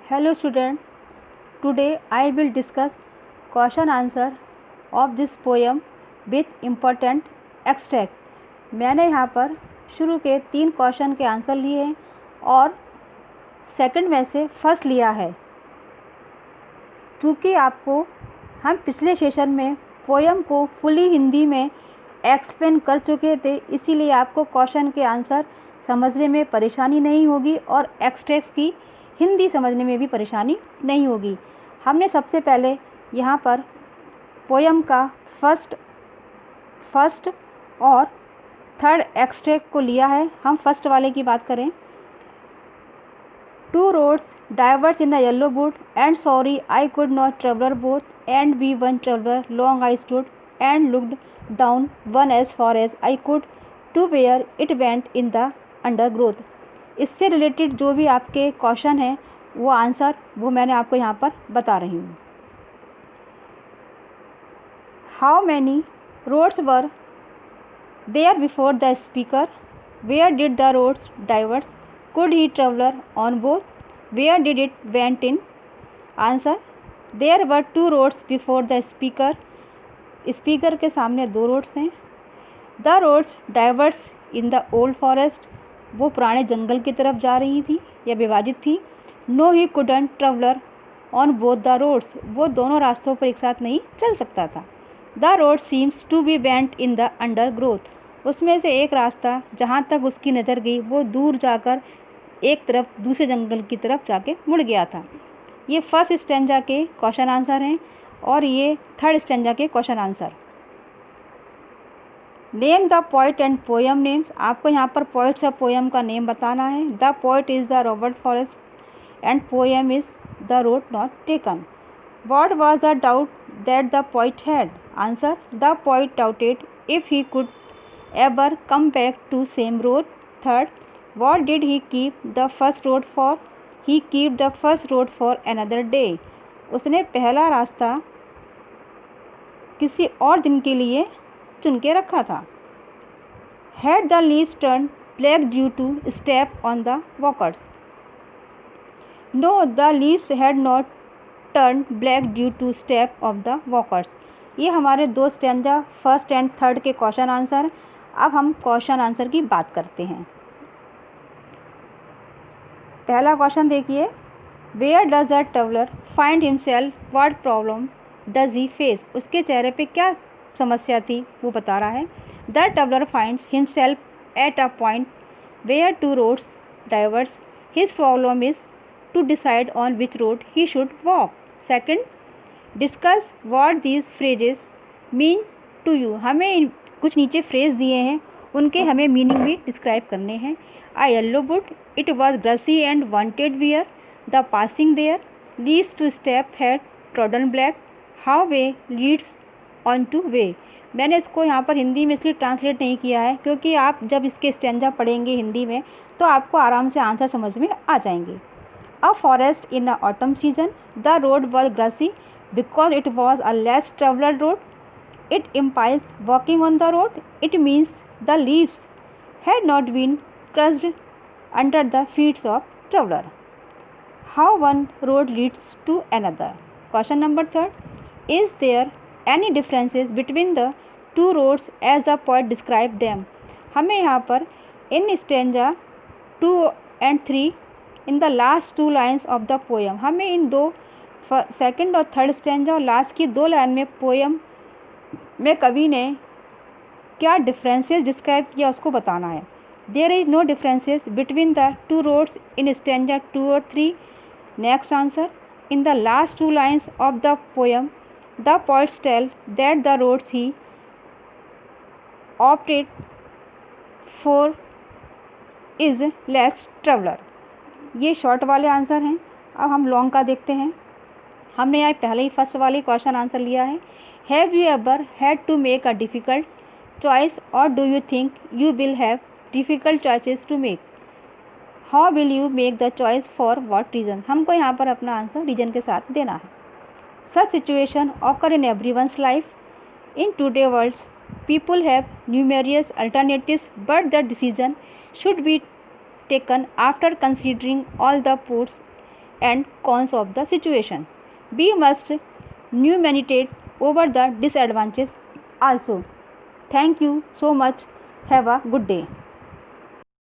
Hello student, today I will discuss question answer of this poem with important extract. मैंने यहाँ पर शुरू के 3 क्वेश्चन के आंसर लिए हैं और सेकंड में से फर्स्ट लिया है। चूँकि आपको हम पिछले सेशन में पोयम को फुली हिंदी में एक्सप्लेन कर चुके थे, इसीलिए आपको क्वेश्चन के आंसर समझने में परेशानी नहीं होगी और एक्सट्रैक्ट्स की हिंदी समझने में भी परेशानी नहीं होगी। हमने सबसे पहले यहाँ पर पोयम का फर्स्ट और थर्ड एक्सट्रैक्ट को लिया है। हम फर्स्ट वाले की बात करें। 2 roads diverged in a yellow wood, and sorry I could not travel both, and we one traveler long I stood and looked down one as far as I could to where it went in the undergrowth। इससे related जो भी आपके question है वो answer वो मैंने आपको यहाँ पर बता रही हूँ। How many roads were there before the speaker, where did the roads diverse, could he traveller on both, where did it went in. Answer, there were 2 roads before the speaker. Speaker के सामने 2 roads हैं। The roads diverse in the old forest, वो पुराने जंगल की तरफ जा रही थी या विभाजित थी। No he couldn't traveller on both the roads, वो दोनों रास्तों पर एक साथ नहीं चल सकता था। The road seems to be bent in the undergrowth, उसमें से एक रास्ता जहाँ तक उसकी नज़र गई वो दूर जाकर एक तरफ दूसरे जंगल की तरफ जाके मुड़ गया था। ये फर्स्ट स्टेंजा के क्वेश्चन आंसर हैं और ये थर्ड स्टेंजा के question answer. Name the poet and poem names, आपको यहाँ पर पोइट्स और पोयम का नेम बताना है। The poet is the Robert Forest and poem is the road not taken. What was the doubt that the poet had. Answer, the poet doubted if he could ever come back to same road. Third, what did he keep the first road for, he keep the first road for another day. उसने पहला रास्ता किसी और दिन के लिए चुन के रखा था। Had the leaves turn black due to step on the walkers. No, the leaves had not turn black due to step off the walkers. ये हमारे 2 स्टेंजा फर्स्ट एंड थर्ड के क्वेश्चन आंसर। अब हम क्वेश्चन आंसर की बात करते हैं। पहला क्वेश्चन देखिए, where does the traveller find himself, what problem does he face. उसके चेहरे पे क्या समस्या थी वो बता रहा है। The traveller finds himself at a point where 2 roads diverse, his problem is to decide on which road he should walk. Second, discuss what these phrases mean to you. हमें कुछ नीचे फ्रेज दिए हैं, उनके हमें मीनिंग भी describe करने हैं। A yellow wood, it was grassy and wanted wear, the passing there, leads to step had trodden black, how way leads on to way. मैंने इसको यहाँ पर हिंदी में इसलिए ट्रांसलेट नहीं किया है क्योंकि आप जब इसके स्टेंजा पढ़ेंगे हिंदी में तो आपको आराम से आंसर समझ में आ जाएंगे। A forest in a autumn season, the road was grassy because it was a less travelled road, it implies walking on the road, it means the leaves had not been crushed under the feet of traveler. How one road leads to another. Question number 3, is there any differences between the 2 roads as the poet described them? हमें यहाँ पर in stanza 2 and 3 in the last 2 lines of the poem, हमें इन 2 second और third stanza और last की 2 line में poem में कवि ने क्या डिफरेंसेस डिस्क्राइब किया उसको बताना है। There is no differences between the 2 roads in stanza 2 और 3। Next answer, in the last 2 lines of the poem the poets tell that the roads he opted for is less traveller. ये short वाले answer हैं। अब हम long का देखते हैं। हमने यहाँ पहले ही फर्स्ट वाली क्वेश्चन आंसर लिया है। Have you ever had to make a difficult choice और do you think you will have difficult choices to make. How will you make the choice for what reason. हमको यहाँ पर अपना answer reason के साथ देना है। Such situation occur in everyone's life. In today world people have numerous alternatives but the decision should be taken after considering all the ports and cons of the situation. We must meditate over the disadvantages also. Thank you so much. Have a good day.